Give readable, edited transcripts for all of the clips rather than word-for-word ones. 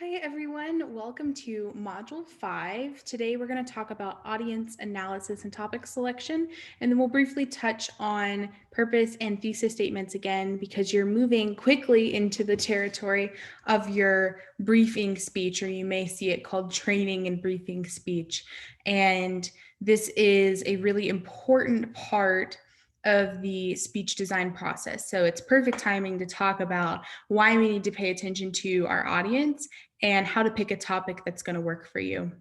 Hi everyone, welcome to Module 5. Today we're going to talk about audience analysis and topic selection, and then we'll briefly touch on purpose and thesis statements again because you're moving quickly into the territory of your briefing speech, or you may see it called training and briefing speech. And this is a really important part of the speech design process. So it's perfect timing to talk about why we need to pay attention to our audience and how to pick a topic that's going to work for you.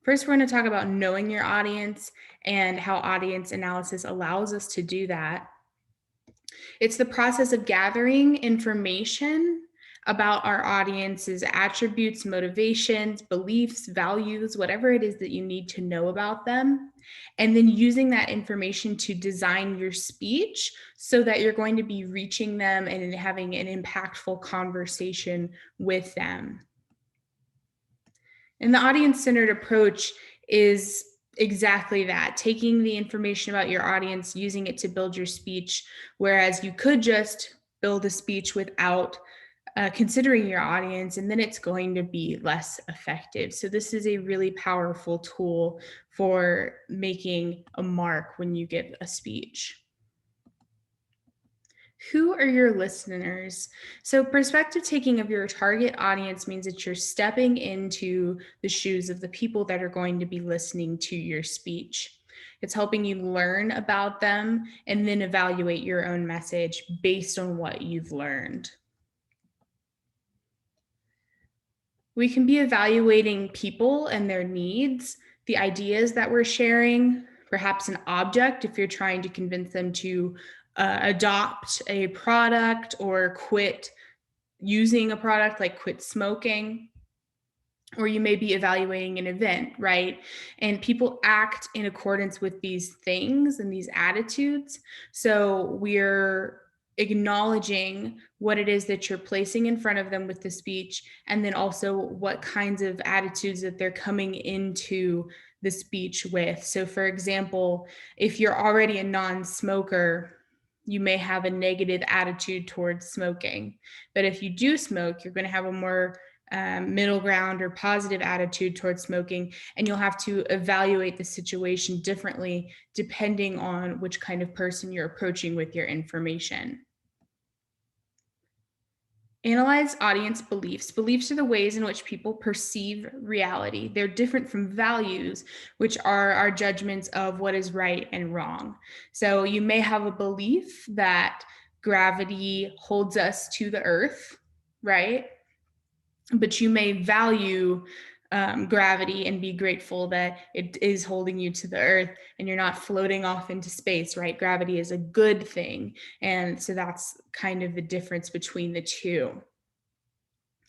First, we're going to talk about knowing your audience and how audience analysis allows us to do that. It's the process of gathering information about our audience's attributes, motivations, beliefs, values, whatever it is that you need to know about them, and then using that information to design your speech so that you're going to be reaching them and having an impactful conversation with them. And the audience-centered approach is exactly that, taking the information about your audience, using it to build your speech, whereas you could just build a speech without considering your audience, and then it's going to be less effective. So this is a really powerful tool for making a mark when you give a speech. Who are your listeners? So perspective taking of your target audience means that you're stepping into the shoes of the people that are going to be listening to your speech. It's helping you learn about them and then evaluate your own message based on what you've learned. We can be evaluating people and their needs, the ideas that we're sharing, perhaps an object if you're trying to convince them to adopt a product or quit using a product, like quit smoking. Or you may be evaluating an event, right? And people act in accordance with these things and these attitudes. So we're acknowledging what it is that you're placing in front of them with the speech, and then also what kinds of attitudes that they're coming into the speech with. So, for example, if you're already a non-smoker, you may have a negative attitude towards smoking. But if you do smoke, you're going to have a more middle ground or positive attitude towards smoking, and you'll have to evaluate the situation differently depending on which kind of person you're approaching with your information. Analyze audience beliefs. Beliefs are the ways in which people perceive reality. They're different from values, which are our judgments of what is right and wrong. So you may have a belief that gravity holds us to the earth, right? But you may value gravity and be grateful that it is holding you to the earth and you're not floating off into space, right? Gravity is a good thing. And so that's kind of the difference between the two.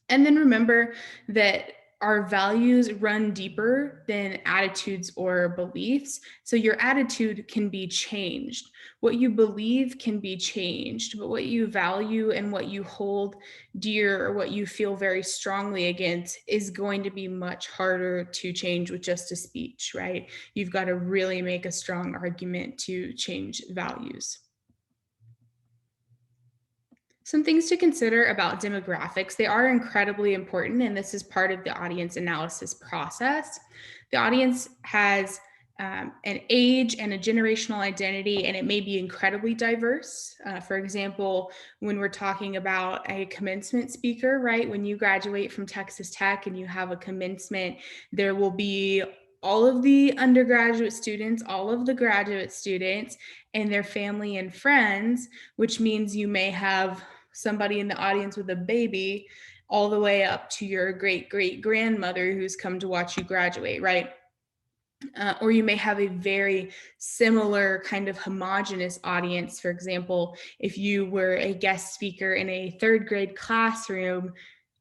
And then remember that our values run deeper than attitudes or beliefs. So your attitude can be changed. What you believe can be changed, but what you value and what you hold dear or what you feel very strongly against is going to be much harder to change with just a speech, right? You've got to really make a strong argument to change values. Some things to consider about demographics. They are incredibly important, and this is part of the audience analysis process. The audience has an age and a generational identity, and it may be incredibly diverse. For example, when we're talking about a commencement speaker, right? When you graduate from Texas Tech and you have a commencement, there will be all of the undergraduate students, all of the graduate students, and their family and friends, which means you may have somebody in the audience with a baby all the way up to your great great grandmother who's come to watch you graduate, right? Or you may have a very similar kind of homogenous audience. For example, if you were a guest speaker in a third grade classroom,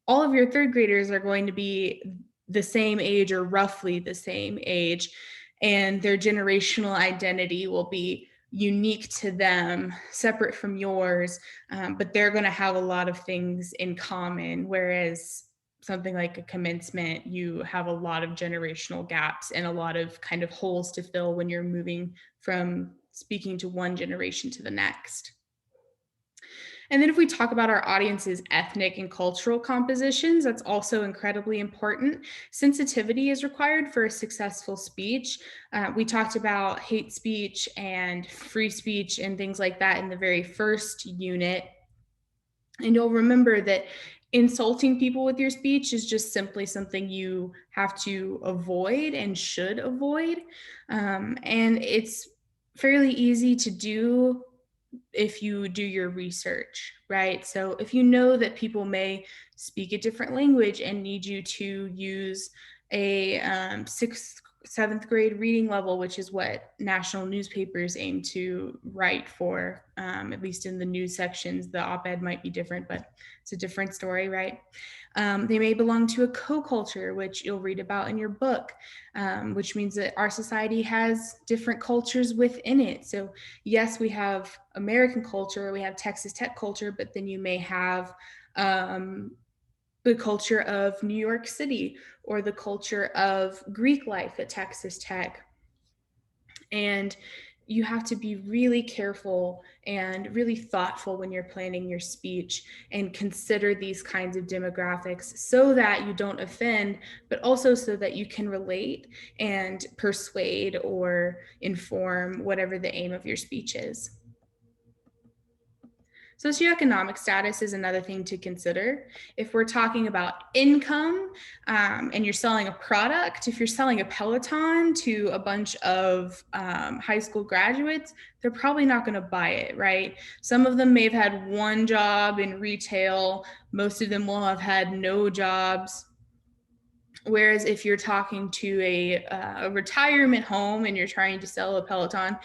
all of your third graders are going to be the same age or roughly the same age, and their generational identity will be unique to them, separate from yours, but they're going to have a lot of things in common. Whereas something like a commencement, you have a lot of generational gaps and a lot of kind of holes to fill when you're moving from speaking to one generation to the next. And then if we talk about our audience's ethnic and cultural compositions, that's also incredibly important. Sensitivity is required for a successful speech. We talked about hate speech and free speech and things like that in the very first unit. And you'll remember that insulting people with your speech is just simply something you have to avoid and should avoid. And it's fairly easy to do if you do your research, right? So if you know that people may speak a different language and need you to use a sixth, seventh grade reading level, which is what national newspapers aim to write for, at least in the news sections, the op-ed might be different, but it's a different story, right? They may belong to a co-culture, which you'll read about in your book, which means that our society has different cultures within it. So yes, we have American culture, we have Texas Tech culture, but then you may have the culture of New York City or the culture of Greek life at Texas Tech. And you have to be really careful and really thoughtful when you're planning your speech and consider these kinds of demographics so that you don't offend, but also so that you can relate and persuade or inform whatever the aim of your speech is. Socioeconomic status is another thing to consider. If we're talking about income and you're selling a product, if you're selling a Peloton to a bunch of high school graduates, they're probably not going to buy it, right? Some of them may have had one job in retail. Most of them will have had no jobs. Whereas if you're talking to a retirement home and you're trying to sell a Peloton,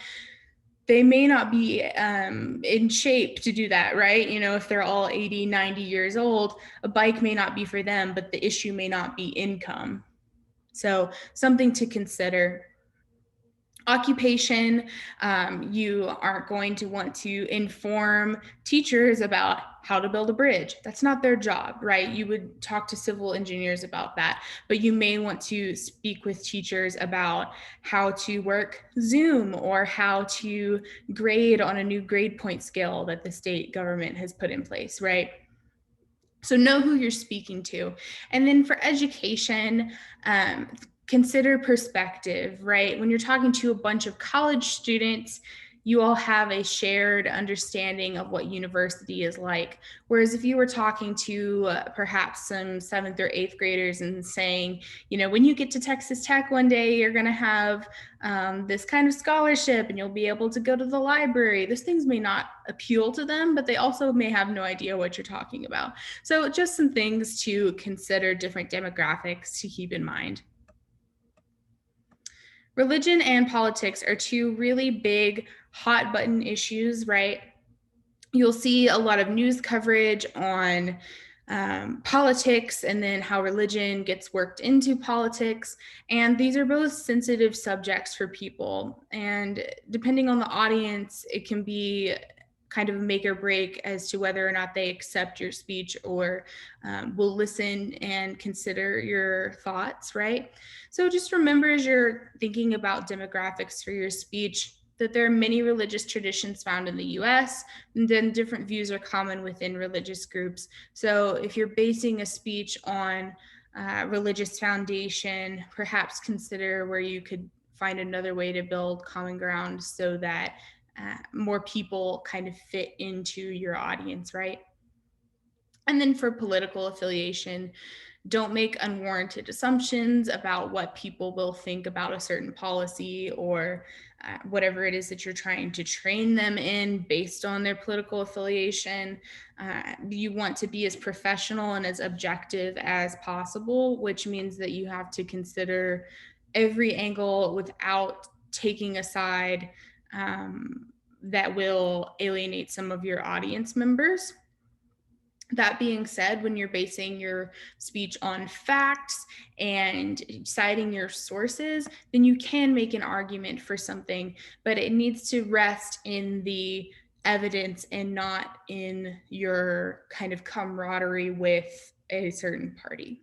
they may not be in shape to do that, right? You know, if they're all 80, 90 years old, a bike may not be for them, but the issue may not be income. So something to consider. Occupation, you aren't going to want to inform teachers about how to build a bridge. That's not their job, right? You would talk to civil engineers about that, but you may want to speak with teachers about how to work Zoom or how to grade on a new grade point scale that the state government has put in place, right? So know who you're speaking to. And then for education, consider perspective, right? When you're talking to a bunch of college students, you all have a shared understanding of what university is like. Whereas if you were talking to perhaps some seventh or eighth graders and saying, you know, when you get to Texas Tech one day, you're going to have this kind of scholarship and you'll be able to go to the library. Those things may not appeal to them, but they also may have no idea what you're talking about. So just some things to consider, different demographics to keep in mind. Religion and politics are two really big hot button issues, right? You'll see a lot of news coverage on politics and then how religion gets worked into politics. And these are both sensitive subjects for people. And depending on the audience, it can be kind of make or break as to whether or not they accept your speech or will listen and consider your thoughts, right? So just remember as you're thinking about demographics for your speech that there are many religious traditions found in the US, and then different views are common within religious groups. So if you're basing a speech on religious foundation, perhaps consider where you could find another way to build common ground so that more people kind of fit into your audience, right? And then for political affiliation, don't make unwarranted assumptions about what people will think about a certain policy or whatever it is that you're trying to train them in based on their political affiliation. You want to be as professional and as objective as possible, which means that you have to consider every angle without taking a side that will alienate some of your audience members. That being said, when you're basing your speech on facts and citing your sources, then you can make an argument for something, but it needs to rest in the evidence and not in your kind of camaraderie with a certain party.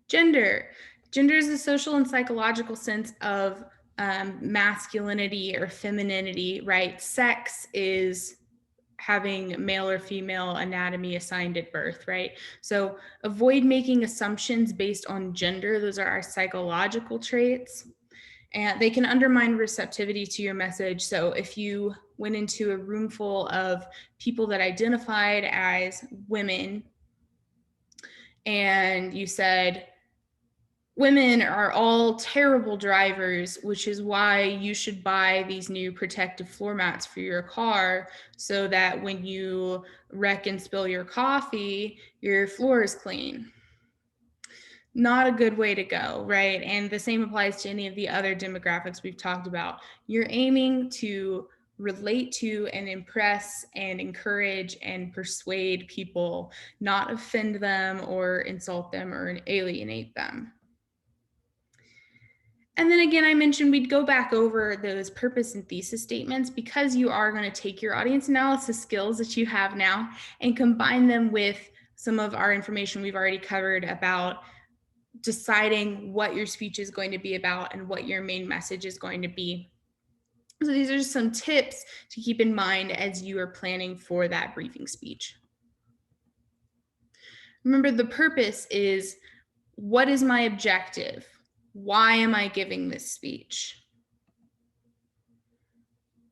Gender. Gender is the social and psychological sense of masculinity or femininity, right? Sex is having male or female anatomy assigned at birth, right? So avoid making assumptions based on gender. Those are our psychological traits, and they can undermine receptivity to your message. So if you went into a room full of people that identified as women and you said, women are all terrible drivers, which is why you should buy these new protective floor mats for your car so that when you wreck and spill your coffee, your floor is clean. Not a good way to go, right? And the same applies to any of the other demographics we've talked about. You're aiming to relate to and impress and encourage and persuade people, not offend them or insult them or alienate them. And then again, I mentioned we'd go back over those purpose and thesis statements because you are going to take your audience analysis skills that you have now and combine them with some of our information we've already covered about deciding what your speech is going to be about and what your main message is going to be. So these are just some tips to keep in mind as you are planning for that briefing speech. Remember, the purpose is, what is my objective? Why am I giving this speech?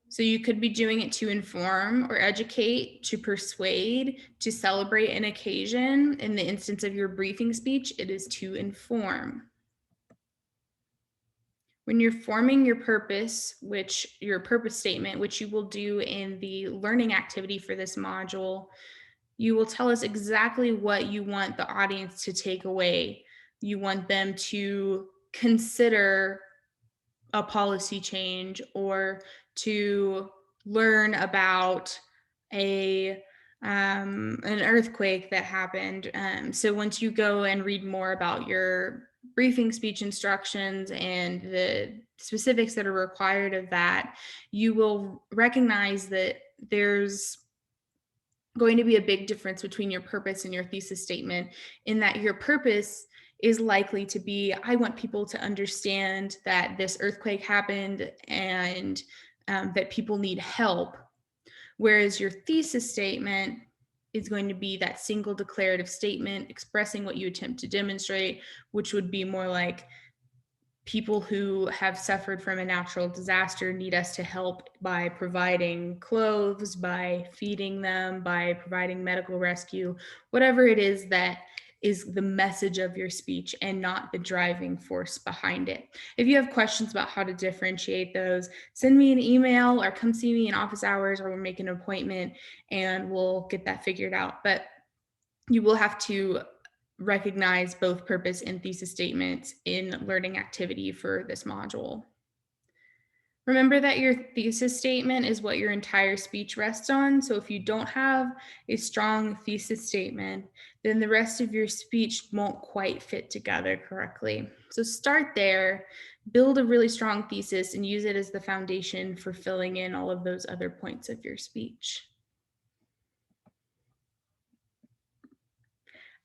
So you could be doing it to inform or educate, to persuade, to celebrate an occasion. In the instance of your briefing speech, it is to inform. When you're forming your purpose, which your purpose statement, which you will do in the learning activity for this module, you will tell us exactly what you want the audience to take away. You want them to consider a policy change or to learn about an earthquake that happened. So once you go and read more about your briefing speech instructions and the specifics that are required of that, you will recognize that there's going to be a big difference between your purpose and your thesis statement, in that your purpose is likely to be, I want people to understand that this earthquake happened and that people need help. Whereas your thesis statement is going to be that single declarative statement expressing what you attempt to demonstrate, which would be more like, people who have suffered from a natural disaster need us to help by providing clothes, by feeding them, by providing medical rescue, whatever it is that is the message of your speech and not the driving force behind it. If you have questions about how to differentiate those, send me an email or come see me in office hours, or we'll make an appointment and we'll get that figured out. But you will have to recognize both purpose and thesis statements in learning activity for this module. Remember that your thesis statement is what your entire speech rests on. So if you don't have a strong thesis statement, then the rest of your speech won't quite fit together correctly. So start there, build a really strong thesis, and use it as the foundation for filling in all of those other points of your speech.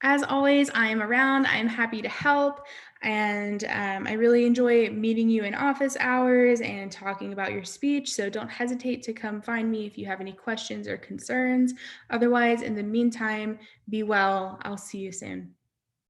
As always, I am around. I am happy to help. And I really enjoy meeting you in office hours and talking about your speech. So don't hesitate to come find me if you have any questions or concerns. Otherwise, in the meantime, be well. I'll see you soon.